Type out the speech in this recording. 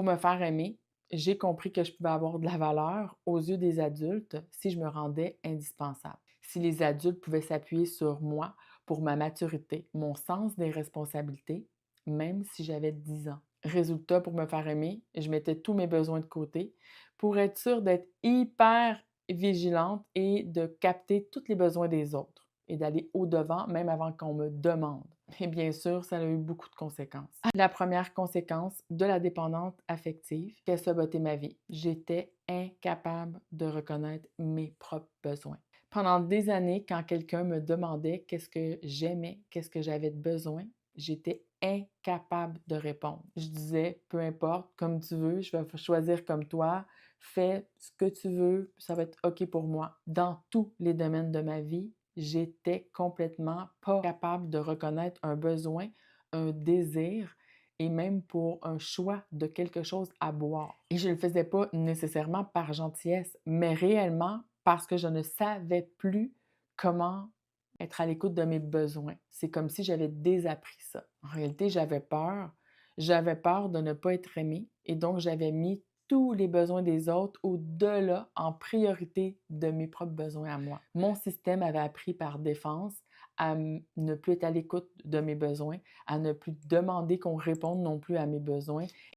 me faire aimer, j'ai compris que je pouvais avoir de la valeur aux yeux des adultes si je me rendais indispensable. Si les adultes pouvaient s'appuyer sur moi pour ma maturité, mon sens des responsabilités, même si j'avais 10 ans. Résultat, pour me faire aimer, je mettais tous mes besoins de côté pour être sûre d'être hyper vigilante et de capter tous les besoins des autres et d'aller au-devant même avant qu'on me demande. Et bien sûr, ça a eu beaucoup de conséquences. La première conséquence de la dépendante affective qui a saboté ma vie, j'étais incapable de reconnaître mes propres besoins. Pendant des années, quand quelqu'un me demandait qu'est-ce que j'aimais, qu'est-ce que j'avais de besoin, j'étais incapable de répondre. Je disais, peu importe, comme tu veux, je vais choisir comme toi, fais ce que tu veux, ça va être OK pour moi. Dans tous les domaines de ma vie, j'étais complètement pas capable de reconnaître un besoin, un désir et même pour un choix de quelque chose à boire. Et je ne le faisais pas nécessairement par gentillesse, mais réellement parce que je ne savais plus comment être à l'écoute de mes besoins. C'est comme si j'avais désappris ça. En réalité, j'avais peur. J'avais peur de ne pas être aimée et donc j'avais mis tous les besoins des autres au-delà, en priorité de mes propres besoins à moi. Mon système avait appris par défense à ne plus être à l'écoute de mes besoins, à ne plus demander qu'on réponde non plus à mes besoins